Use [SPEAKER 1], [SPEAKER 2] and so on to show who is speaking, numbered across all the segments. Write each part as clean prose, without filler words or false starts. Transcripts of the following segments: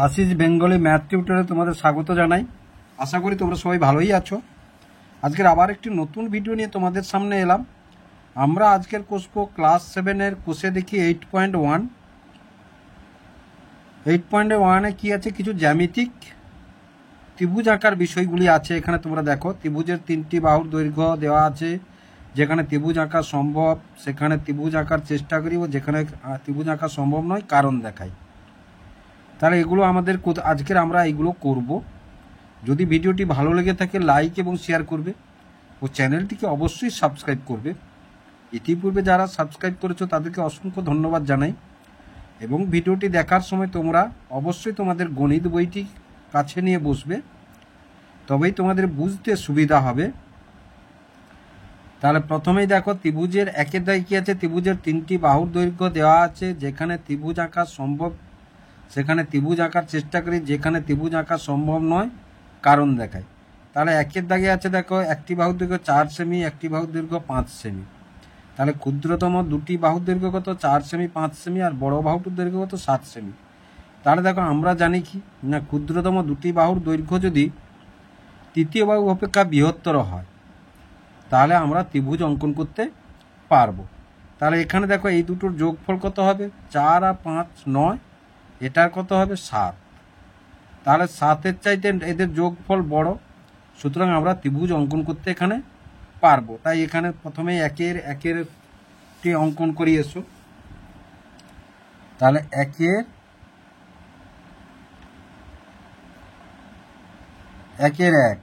[SPEAKER 1] Ashis Bengali math টিউটরে তোমাদের স্বাগত জানাই। আশা করি তোমরা সবাই ভালোই আছো। আজকের আবার একটি নতুন ভিডিও নিয়ে তোমাদের সামনে এলাম। আমরা আজকের কষবো ক্লাস 7-এর কোষে দেখি 8.1। 8.1-এ কি আছে, কিছু জ্যামিতিক ত্রিভুজ আঁকার বিষয়গুলি আছে। এখানে তোমরা দেখো, ত্রিভুজের 3টি বাহুর দৈর্ঘ্য দেওয়া আছে। যেখানে ত্রিভুজ আঁকা সম্ভব সেখানে ত্রিভুজ আঁকার চেষ্টা করি, ও যেখানে ত্রিভুজ আঁকা সম্ভব নয় কারণ দেখাই। তাহলে এগুলো আমাদের আজকের আমরা এগুলো করব। যদি ভিডিওটি ভালো লেগে থাকে লাইক এবং শেয়ার করবে, ও চ্যানেলটিকে অবশ্যই সাবস্ক্রাইব করবে। ইতিপূর্বে যারা সাবস্ক্রাইব করেছো তাদেরকে অসংখ্য ধন্যবাদ জানাই। এবং ভিডিওটি দেখার সময় তোমরা অবশ্যই তোমাদের গণিত বইটি কাছে নিয়ে বসবে, তবেই তোমাদের বুঝতে সুবিধা হবে। তাহলে প্রথমেই দেখো, ত্রিভুজের একের দাগে কি আছে, ত্রিভুজের 3টি বাহুর দৈর্ঘ্য দেওয়া আছে। যেখানে ত্রিভুজ আঁকা সম্ভব সেখানে ত্রিভুজ আঁকার চেষ্টা করি, যেখানে ত্রিভুজ আঁকা সম্ভব নয় কারণ দেখায়। তাহলে একের দাগে আছে দেখো, একটি বাহুর দৈর্ঘ্য 4 সেমি, একটি বাহুর দৈর্ঘ্য 5 সেমি। তাহলে ক্ষুদ্রতম দুটি বাহুর দৈর্ঘ্য কত, 4 সেমি 5 সেমি, আর বড় বাহুটির দৈর্ঘ্য কত, 7 সেমি। তাহলে দেখো, আমরা জানি কি না, ক্ষুদ্রতম দুটি বাহুর দৈর্ঘ্য যদি তৃতীয় বাহু অপেক্ষা বৃহত্তর হয় তাহলে আমরা ত্রিভুজ অঙ্কন করতে পারবো। তাহলে এখানে দেখো, এই দুটোর যোগফল কত হবে, 4 আর 5 9, এটার কত হবে 7। তাহলে 7-এর চাইতে এদের যোগফল বড়, সুতরাং আমরা ত্রিভুজ অঙ্কন করতে এখানে পারবো। তাই এখানে প্রথমে একেরটি অঙ্কন করি, এসো। তাহলে একের এক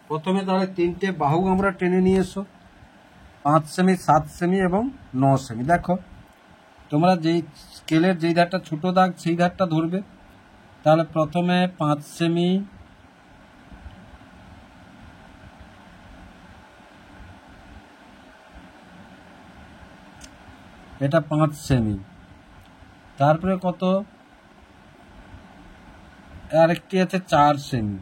[SPEAKER 1] প্রথমে তাহলে 3টে বাহু আমরা টেনে নিয়ে এসো, 5 সেমি 7 সেমি এবং 9 সেমি। দেখো, তোমরা যেই স্কেলের যেই ধারটা ছোট দাগ সেই ধারটা ধরবে। তাহলে প্রথমে 5 সেমি, এটা 5 সেমি। তারপরে কত, আরেকটি আছে 4 সেমি,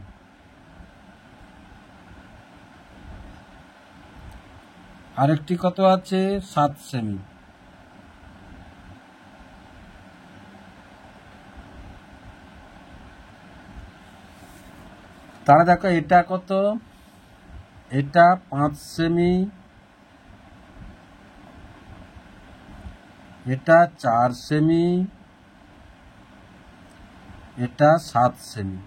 [SPEAKER 1] আরেকটি কত আছে 7 সেমি। তাহলে দেখো, এটা কত, এটা 5 সেমি, এটা 4 সেমি, এটা 7 সেমি।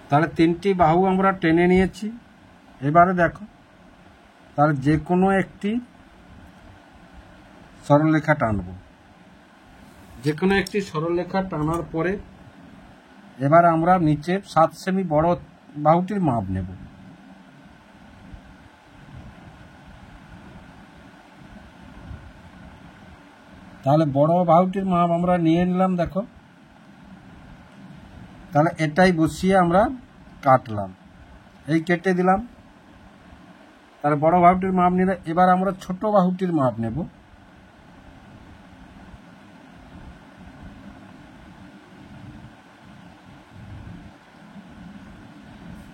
[SPEAKER 1] তাহলে 3টি বাহু আমরা টেনে নিয়েছি। এবারে দেখো, তাহলে যে কোনো একটি সরলরেখা টানব। যে কোনো একটি সরলরেখা টানার পরে এবার আমরা নিচের 7 সেমি বড় বাহুটির মাপ নেব। তাহলে বড় বাহুটির মাপ আমরা নিয়ে নিলাম। দেখো, তাহলে এটাই বসিয়ে আমরা কাটলাম, এই কেটে দিলাম। তাহলে বড় বাহুটির মাপ নিলে এবার আমরা ছোট বাহুটির মাপ নেব।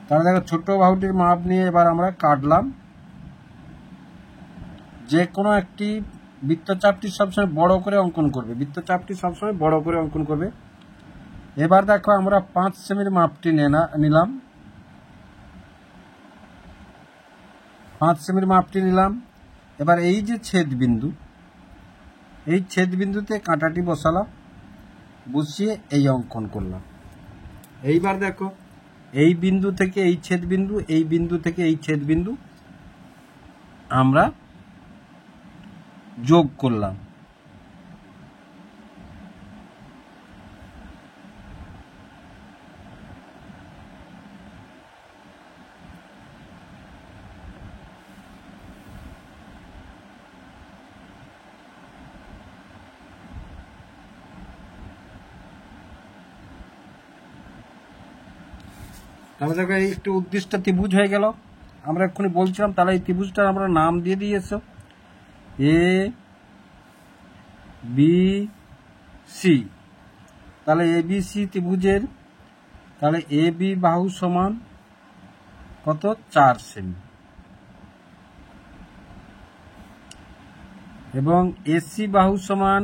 [SPEAKER 1] তাহলে দেখো, ছোট বাহুটির মাপ নিয়ে এবার আমরা কাটলাম। যে কোনো একটি বৃত্তচাপটি সবসময় বড় করে অঙ্কন করবে, বৃত্তচাপটি সবসময় বড় করে অঙ্কন করবে। এবার দেখো, আমরা 5 সেমির মাপটি নিলাম, 5 সেমির মাপটি নিলাম। এবার এই যে ছেদবিন্দু, এই ছেদবিন্দুতে কাঁটাটি বসালাম, বসিয়ে এই অঙ্কন করলাম। এইবার দেখো, এই বিন্দু থেকে এই ছেদবিন্দু, এই বিন্দু থেকে এই ছেদবিন্দু আমরা যোগ করলাম। তাহলে দেখো, এই একটু উদ্দিষ্ট ত্রিভুজ হয়ে গেল। আমরা এক্ষুনি বলছিলাম, তাহলে এই ত্রিভুজটার আমরা নাম দিয়ে দিয়েছো এ বি সি। তাহলে এ বি সি ত্রিভুজের তাহলে এ বি বাহু সমান কত, 4 সেমি, এবং এসি বাহু সমান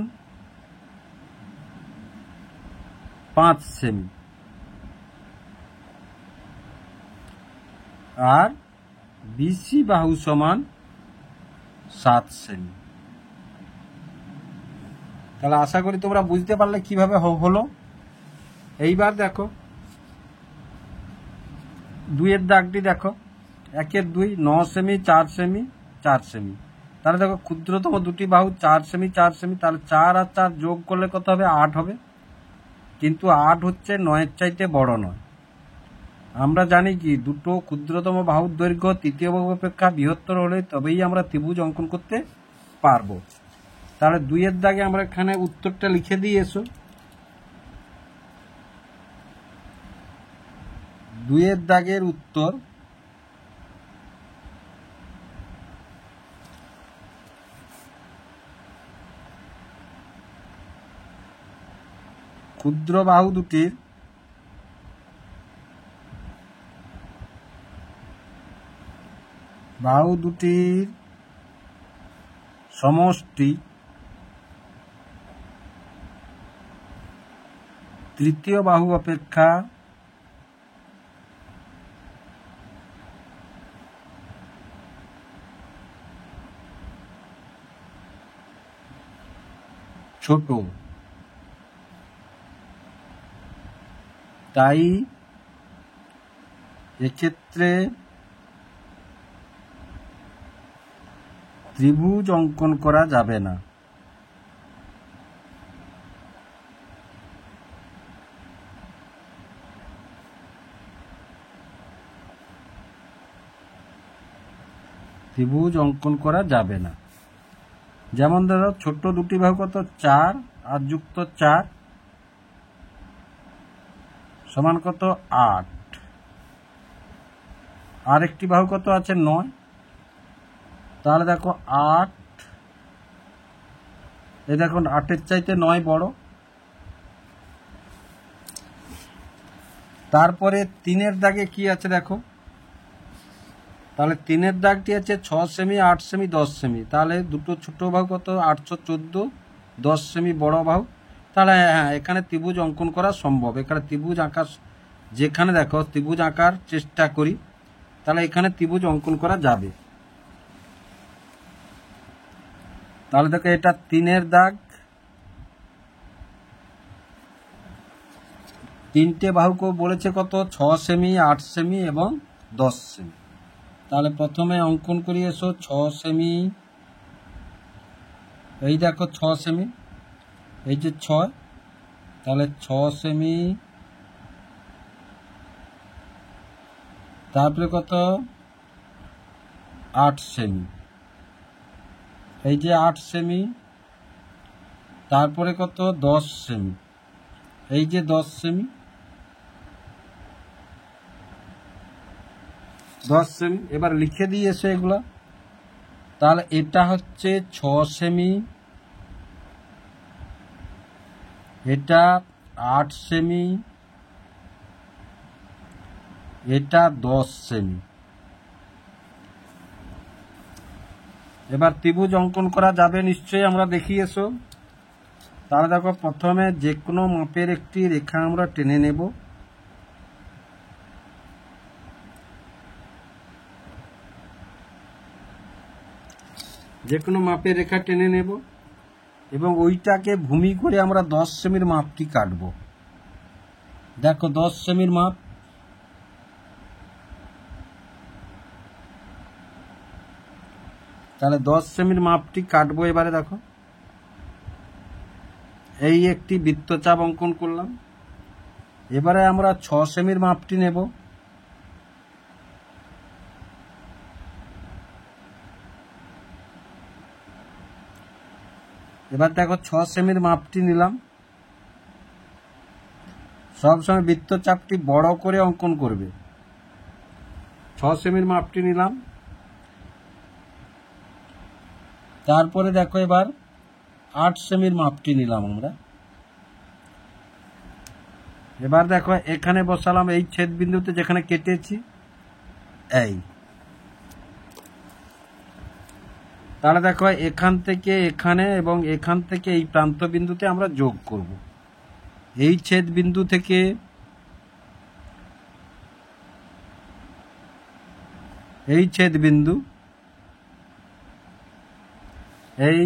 [SPEAKER 1] 5 সেমি, আর বিসি বাহু সমান 7 সেমি। তাহলে আশা করি তোমরা বুঝতে পারলে কিভাবে হলো। এইবার দেখো 2 এর দাগটি দেখো, 1 এর 2 9 সেমি 4 সেমি 4 সেমি। তাহলে দেখো ক্ষুদ্রতম দুটি বাহু 4 সেমি 4 সেমি, তাহলে 4 আর 4 যোগ করলে কত হবে? 8 হবে। কিন্তু 8 হচ্ছে 9 এর চাইতে বড় নয়। আমরা জানি কি দুটো ক্ষুদ্রতম বাহুর দৈর্ঘ্য তৃতীয় বাহু অপেক্ষা বৃহত্তর হলে তবেই আমরা ত্রিভুজ অঙ্কন করতে পারবো। তাহলে 2 এর দাগে আমরা এখানে উত্তরটা লিখে দিয়ে এসো। 2 এর দাগের উত্তর ক্ষুদ্র বাহু দুটির সমষ্টি তৃতীয় বাহু অপেক্ষা ছোট, তাই এক্ষেত্রে ত্রিভুজ অঙ্কন করা যাবে না। ত্রিভুজ অঙ্কন করা যাবে না। যেমন ধরো ছোট দুটি বাহু কত? 4 আর যুক্ত 4 সমান কত? 8। আর একটি বাহু কত আছে? 9। তাহলে দেখো 8, এই দেখো 8-এর চাইতে 9 বড়। তারপরে 3 এর দাগে কি আছে দেখো, তাহলে 3 এর দাগটি আছে 6 সেমি 8 সেমি 10 সেমি। তাহলে দুটো ছোট বাহু কত? 814, 10 সেমি বড় বাহু। তাহলে হ্যাঁ, এখানে ত্রিভুজ অঙ্কন করা সম্ভব। এখানে ত্রিভুজ আঁকার, যেখানে দেখো ত্রিভুজ আঁকার চেষ্টা করি, তাহলে এখানে ত্রিভুজ অঙ্কন করা যাবে। তাহলে দেখো এটা 3 এর দাগ, 3টে বাহুকে বলেছে কত? 6 সেমি 8 সেমি এবং 10 সেমি। তাহলে প্রথমে অঙ্কন করি এসো 6 সেমি। এই দেখো 6 সেমি, এই যে 6, তাহলে 6 সেমি। তারপরে কত? 8 সেমি, এই যে 8 সেমি। তারপরে কত? 10 সেমি, এই যে 10 সেমি। 10 সেমি। এবার লিখে দিয়েছে এগুলা। তাহলে এটা হচ্ছে 6 সেমি, এটা 8 সেমি, এটা 10 সেমি। এবার ত্রিভুজ অঙ্কন করা যাবে নিশ্চয়ই, আমরা দেখি এসো। তাহলে দেখো প্রথমে যে কোনো মাপের একটি রেখা আমরা টেনে নেব। যে কোনো মাপের রেখা টেনে নেব এবং ওইটাকে ভূমি করে আমরা 10 সেমির মাপটি কাটব। দেখো 10 সেমির মাপ, তাহলে 10 সেমির মাপটি কাটবো। এবারে দেখো এই একটি বৃত্তচাপ অঙ্কন করলাম। এবারে আমরা 6 সেমির মাপটি নেব। এবার দেখো 6 সেমির মাপটি নিলাম। সবসময় বৃত্তচাপটি বড় করে অঙ্কন করবে। 6 সেমির মাপটি নিলাম। তারপরে দেখো এবার 8 সেমির মাপটি নিলাম আমরা। এবার দেখো এখানে বসালাম এই ছেদ বিন্দুতে যেখানে কেটেছি, এই। তাহলে দেখো এখান থেকে এখানে এবং এখান থেকে এই প্রান্ত বিন্দুতে আমরা যোগ করব। এই ছেদ বিন্দু থেকে এই ছেদ বিন্দু, এই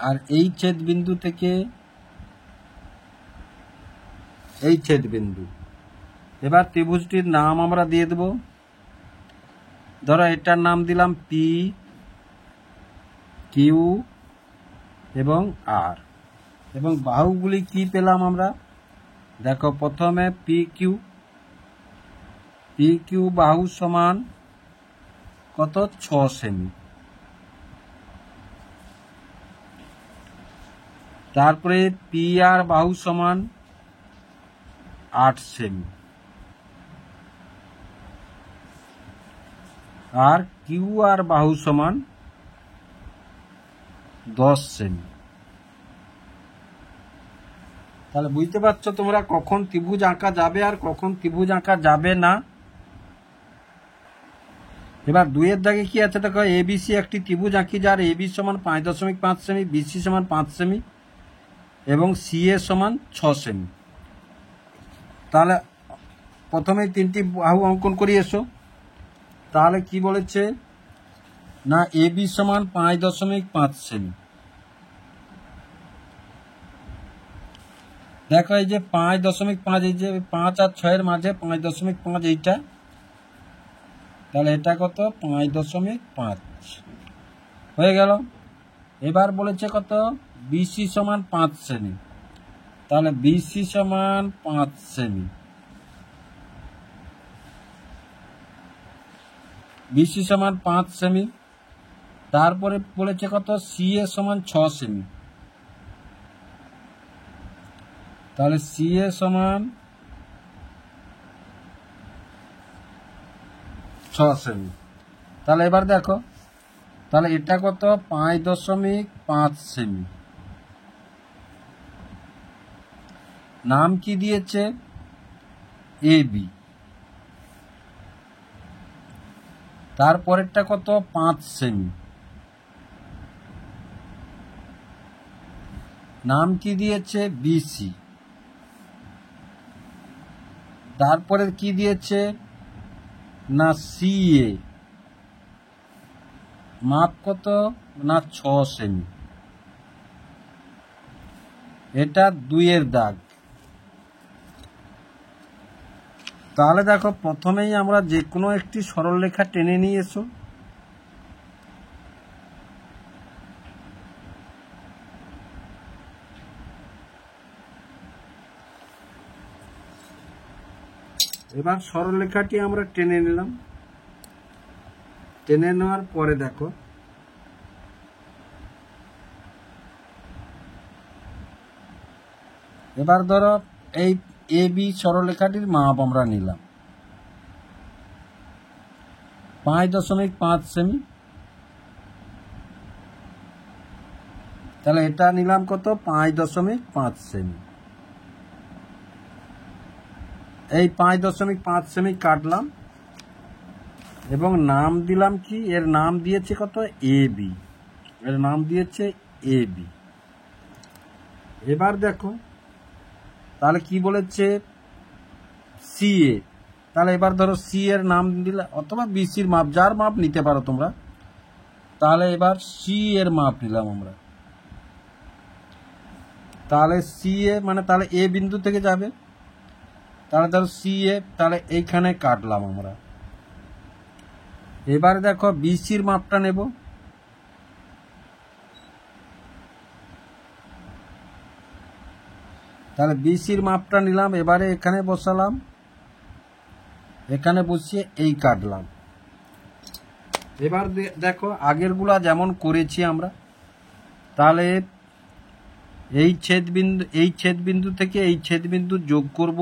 [SPEAKER 1] আর এই ছেদ বিন্দু থেকে এই ছেদ বিন্দু। এবার ত্রিভুজটির নাম আমরা দিয়ে দেব। ধরো এটার নাম দিলাম পি কিউ এবং আর, এবং বাহুগুলি কি পেলাম আমরা? দেখো প্রথমে পি কিউ বাহু সমান কত? 6 সেমি। তারপরে পি আর বাহু সমান 8 সেমি, আর কিউ আর বাহু সমান 10 সেমি। তাহলে বুঝতে পারছো তোমরা কখন ত্রিভুজ আঁকা যাবে আর কখন ত্রিভুজ আঁকা যাবে না। এবার 2-এর দাগে কি আছে দেখো, এবিসি একটি ত্রিভুজ আঁকি যার এবি সমান 5.5 সেমি, বিসি সমান 5 সেমি এবং সিএ সমান 6 সেমি। তাহলে প্রথমেই 3টি বাহু অঙ্কন করি এসো। তাহলে কি বলেছে না, এবি সমান 5.5 সেমি। দেখো এই যে 5.5, এই যে 5 আর 6-এর মাঝে 5.5 এইটা, তাহলে এটা কত? 5.5 হয়ে গেল। এবার বলেছে কত? বিসি সমান 5 সেমি, তাহলে বিসি সমান 5 সেমি, বিসি সমান 5 সেমি। তারপরে বলেছে কত? সিএ সমান 6 সেমি, তাহলে সিএ সমান 6 সেমি। তাহলে এবার দেখো, তাহলে এটা কত? 5.5 সেমি। নাম কি দিয়েছে? এবি। তারপরেরটা কত? 5 সেমি। নাম কি দিয়েছে? বিসি। তারপরে কি দিয়েছে না, সিএ। মাপ কত? না 6 সেমি। এটা 2-এর দাগ। তাহলে দেখো প্রথমেই আমরা যে কোনো একটি সরলরেখা টেনে নিয়ে এসো। এবার সরলরেখাটি আমরা টেনে নিলাম। টেনে নেওয়ার পরে দেখো এবার ধরো এই এবি সরলরেখাটির মাপ আমরা নিলাম 5.5 সেমি। তাহলে এটা নিলাম কত? 5.5 সেমি। এই 5.5 সেমি কাটলাম এবং নাম দিলাম কি? এর নাম দিয়েছে কত? এবি। এর নাম দিয়েছে এবি। এবার দেখো তাহলে কি বলেছে? সিএ। তাহলে এবার ধরো সি এর নাম দিলে, অথবা বিসির মাপ, যার মাপ নিতে পারো তোমরা। তাহলে এবার সি এর মাপ নিলাম আমরা। তাহলে সি এ মানে তাহলে এ বিন্দু থেকে যাবে, তাহলে ধরো সি এ, তাহলে এইখানে কাটলাম আমরা। এবারে দেখো বিসির মাপটা নেব। তাহলে বিসির মাপটা নিলাম, এবারে এখানে বসালাম, এখানে বসিয়ে এই কাটলাম। এবার দেখো আগেরগুলা যেমন করেছি আমরা, তাহলে এই ছেদ বিন্দু থেকে এই ছেদ বিন্দু যোগ করব।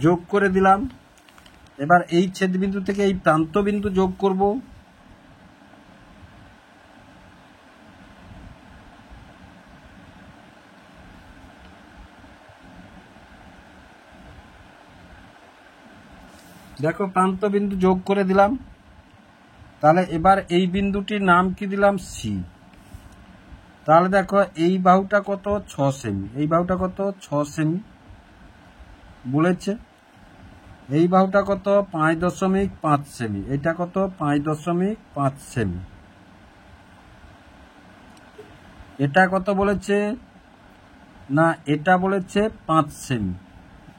[SPEAKER 1] যোগ করে দিলাম। এবার এই ছেদ বিন্দু থেকে এই প্রান্ত বিন্দু যোগ করব। দেখো প্রান্ত বিন্দু যোগ করে দিলাম। তাহলে এবার এই বিন্দুটির নাম কি দিলাম? সি। তাহলে দেখো এই বাহুটা কত? 6 সেমি। এই বাহুটা কত? 6 সেমি বলেছে। এই বাহুটা কত? 5.5 সেমি। এটা কত? 5.5 সেমি। এটা কত বলেছে? না, এটা বলেছে 5 সেমি।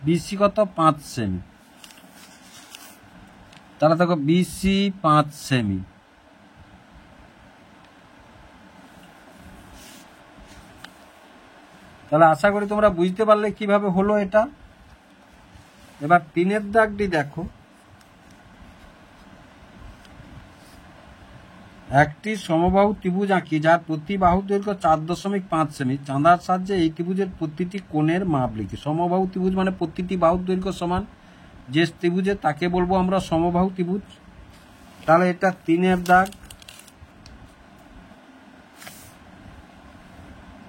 [SPEAKER 1] বিসি কত? 5 সেমি। তাহলে দেখো বিসি 5 সেমি। তাহলে আশা করি তোমরা বুঝতে পারলে কিভাবে হলো এটা। এবার 3-এর দাগটি দেখো। একটি সমবাহু ত্রিভুজ আঁকি যার প্রতি বাহু দৈর্ঘ্য 4.5 সেমি। চাঁদার সাহায্যে এই ত্রিভুজের প্রতিটি কোণের মাপ লিখি। সমবাহু ত্রিভুজ মানে প্রতিটি বাহুর দৈর্ঘ্য সমান যে ত্রিভুজে, তাকে বলবো আমরা সমবাহু ত্রিভুজ। তাহলে এটা 3-এর দাগ।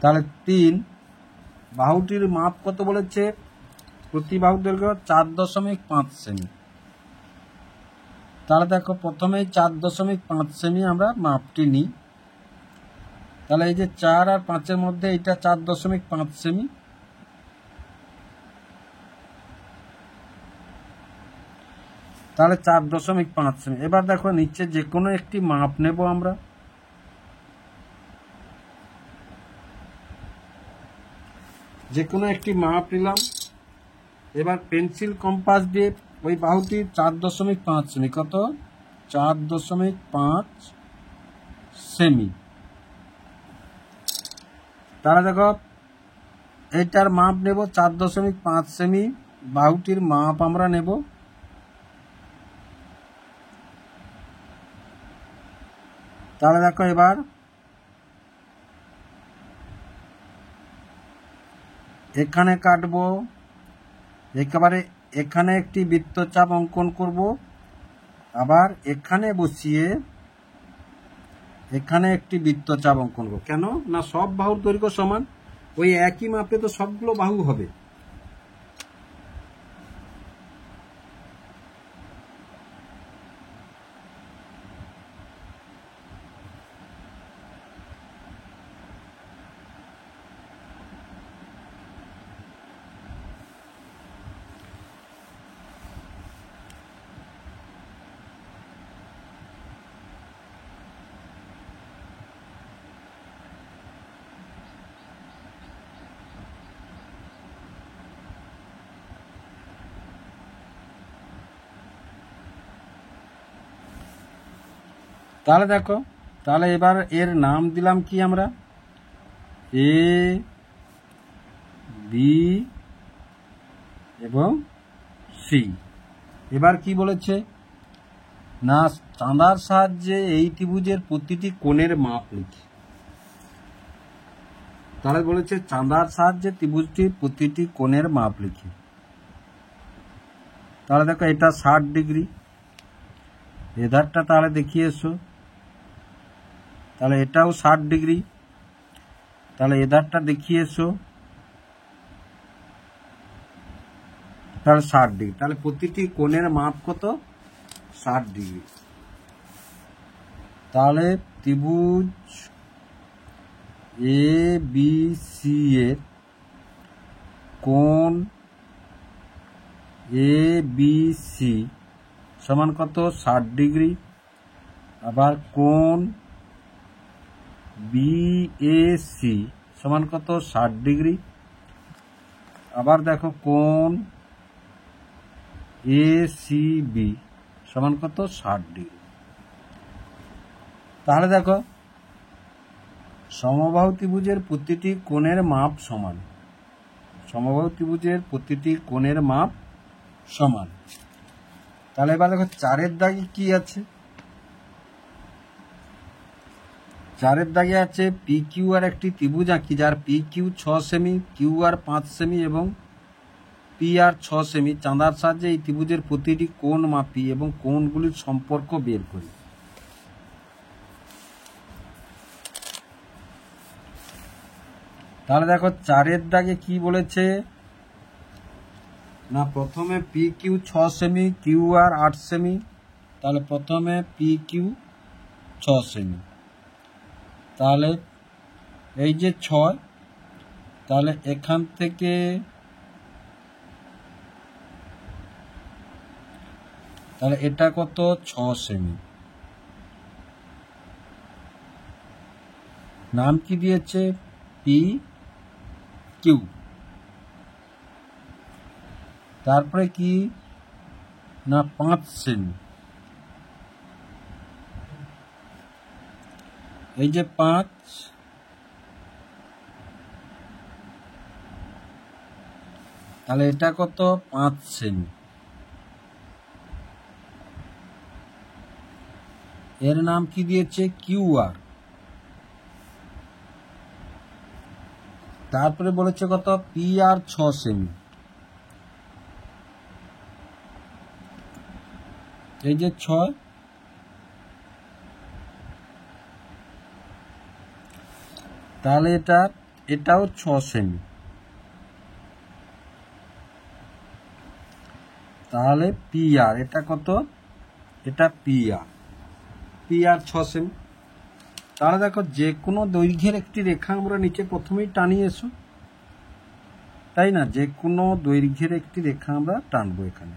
[SPEAKER 1] তাহলে 3 বাহুটির মাপ কত বলেছে? প্রতি বাহুর দৈর্ঘ্য 4.5 সেমি। তাহলে দেখো প্রথমেই 4.5 সেমি আমরা মাপটি নিই। তাহলে এই যে 4 আর 5-এর মধ্যে এটা 4.5 সেমি। তাহলে 4.5 সেমি। এবার দেখো নিচে যে কোনো একটি মাপ নেব আমরা। যে কোনো একটি মাপ নিলাম। এবার পেন্সিল কম্পাস দিয়ে ওই বাহুটি 4.5 সেমি। কত? 4.5 সেমি। তাহলে দেখো এইটার মাপ নেব 4.5 সেমি। বাহুটির মাপ আমরা নেব। তাহলে দেখো এবার এখানে কাটবো, একেবারে এখানে একটি বৃত্তচাপ অঙ্কন করব, আবার এখানে বসিয়ে এখানে একটি বৃত্তচাপ অঙ্কন করব। কেন না, সব বাহুর দৈর্ঘ্য সমান, ওই একই মাপে তো সবগুলো বাহু হবে। তাহলে দেখো, তাহলে এবার এর নাম দিলাম কি আমরা? এ, বি এবং সি। এবার কি বলেছে না, চাঁদার সাহায্যে এই ত্রিভুজের প্রতিটি কোণের মাপ লিখি। তাহলে বলেছে চাঁদার সাহায্যে ত্রিভুজটির প্রতিটি কোণের মাপ লিখি। তাহলে দেখো এটা 60 ডিগ্রি। এধারটা তাহলে দেখিয়ে এসো। তাহলে এটাও 60 ডিগ্রি। তাহলে এধারটা দেখিয়ে এসো। তাহলে 60 ডিগ্রি। তাহলে প্রতিটি কোণের মাপ কত? 60 ডিগ্রি। তাহলে ত্রিভুজ এ বি সি এর কোণ এ বি সি সমান কত? 60 ডিগ্রি। আবার কোণ বি এ সি সমান কত? 60 ডিগ্রি। আবার দেখো কোণ এ সি বি সমান কত? 60 ডিগ্রি। তাহলে দেখো সমবাহু ত্রিভুজের প্রতিটি কোণের মাপ সমান। সমবাহু ত্রিভুজের প্রতিটি কোণের মাপ সমান। তাহলে এবার দেখো 4-এর দাগে কি আছে? 4-এর দাগে আছে পি কিউ আর একটি ত্রিভুজ আঁকি যার P Q 6 semi, Q R 5 semi এবং পি আর 6 সেমি। চাঁদার সাহায্যে এই ত্রিভুজের প্রতিটি কোণ মাপি এবং কোণগুলির সম্পর্ক বের করি। তাহলে দেখো 4-এর দাগে কি বলেছে না প্রথমে P Q 6 semi, Q R 8 semi. তাহলে প্রথমে পি কিউ 6 সেমি, তাহলে এই যে 6, তাহলে এখান থেকে তাহলে এটা কত 6 সেমি। নাম কি দিয়েছে? P Q. তারপরে কি না 5 সেমি, এই যে 5, তাহলে এটা কত 5 সেমি। এর নাম কি দিয়েছে? Q R. তারপরে বলেছে কত পি আর 6 সেমি, এই যে 6, তাহলে এটাও 6 সেমি। তাহলে পি আর এটা কত? এটা পি আর 6 সেমি। তাহলে দেখো যে কোনো দৈর্ঘ্যের একটি রেখা আমরা নিচে প্রথমেই টানিয়ে এসো, তাই না? যে কোনো দৈর্ঘ্যের একটি রেখা আমরা টানবো এখানে।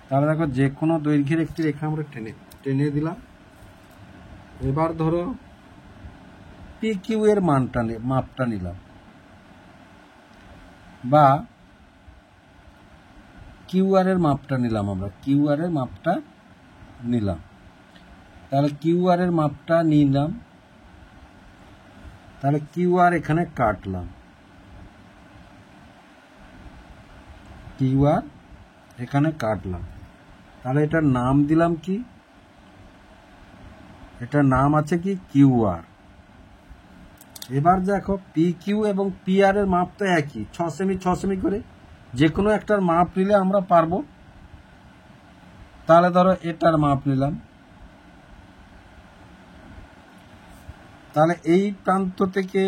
[SPEAKER 1] তাহলে দেখো যে কোনো দৈর্ঘ্যের একটি রেখা আমরা টেনে দিলাম। এবার ধরো পি কিউ এর মাপটা নিলাম, বা কিউ আর এর মাপটা নিলাম। আমরা কিউ আর এর মাপটা নিলাম, তাহলে কিউ আর এর মাপটা নিলাম। তাহলে কিউ আর এখানে কাটলাম, কিউ আর এখানে কাটলাম। তাহলে এটার নাম দিলাম কি? এটার নাম আছে কি? Q R. এবার দেখো পি কিউ এবং পি আর এর মাপ তো একই, 6 সেমি 6 সেমি করে। যে কোনো একটার মাপ নিলে আমরা পারবো। তাহলে ধরো এটার মাপ নিলাম, তাহলে এই প্রান্ত থেকে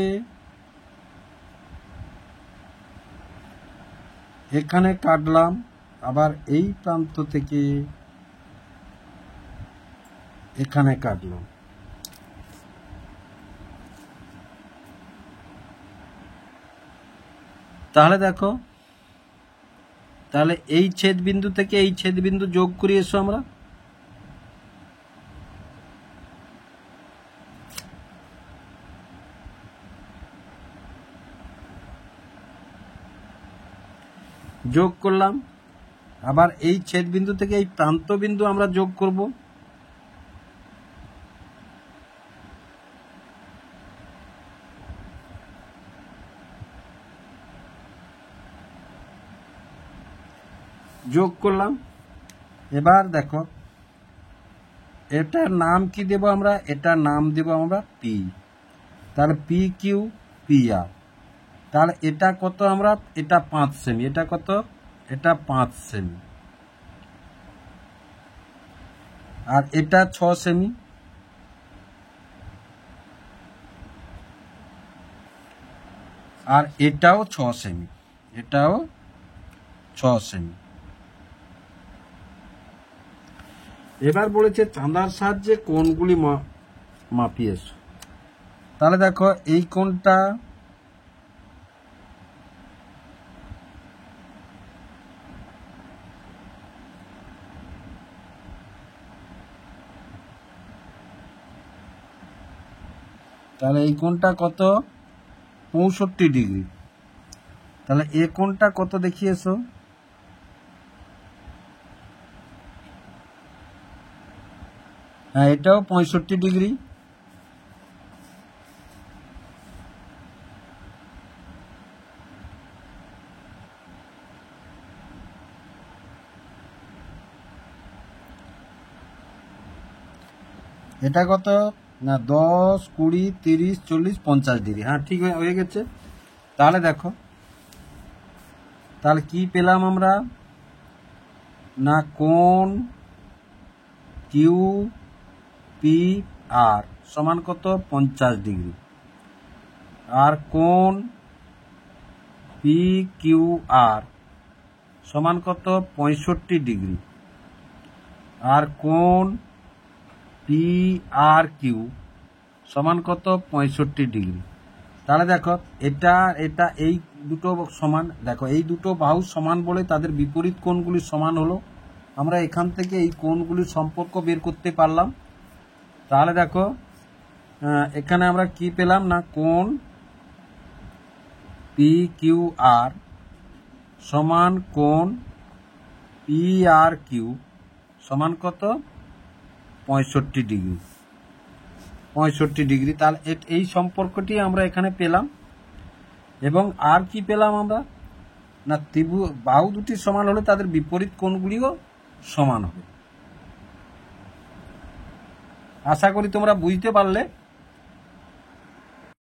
[SPEAKER 1] এখানে কাটলাম, আবার এই প্রান্ত থেকে এখানে কাটলাম। তাহলে দেখো, তাহলে এই ছেদ বিন্দু থেকে এই ছেদ বিন্দু যোগ করি। এসো আমরা যোগ করলাম, আবার এই ছেদ বিন্দু থেকে এই প্রান্ত বিন্দু আমরা যোগ করব। যোগ করলাম। এবার দেখো এটার নাম কি দেব আমরা? এটার নাম দেব আমরা পি। তাহলে পি কিউ পি আর। তাহলে এটা কত? আমরা এটা 5 সেমি। এটা কত? এটা 5 সেমি। আর এটা 6 সেমি। আর এটাও 6 সেমি। এটাও 6 সেমি। এবার বলেছে চাঁদার সাহায্যে কোণগুলি মাপিয়ে এসো। তাহলে দেখো এই কোণটা তাহলে এই কোণটা কত? 65 ডিগ্রি। তাহলে এই কোণটা কত দেখিয়েছো? হ্যাঁ, এটাও 65 ডিগ্রি। এটা কত? না 10, 20, 30, 40, 50 ডিগ্রি। হ্যাঁ, ঠিক হয়ে গেছে। তাহলে দেখো, তাহলে কি পেলাম আমরা? না কোণ কিউ পি আর সমান কত? 50 ডিগ্রি। আর কোণ পি কিউ আর সমান কত 65 ডিগ্রি, আর কোণ পি আর কিউ সমান কত 65 ডিগ্রি। তাহলে দেখো এটা এটা এই দুটো সমান, দেখো এই দুটো বাহু সমান বলে তাদের বিপরীত কোণগুলি সমান হলো। আমরা এখান থেকে এই কোণগুলির সম্পর্ক বের করতে পারলাম। তাহলে দেখো এখানে আমরা কি পেলাম না, কোণ পি কিউ আর সমান কোণ পি আর কিউ সমান কত 65 ডিগ্রি, 65 ডিগ্রি। তাহলে এই সম্পর্কটি আমরা এখানে পেলাম। এবং আর কি পেলাম আমরা না, বাহু দুটি সমান হলে তাদের বিপরীত কোণগুলিও সমান হবে। আশা করি তোমরা বুঝতে পারলে।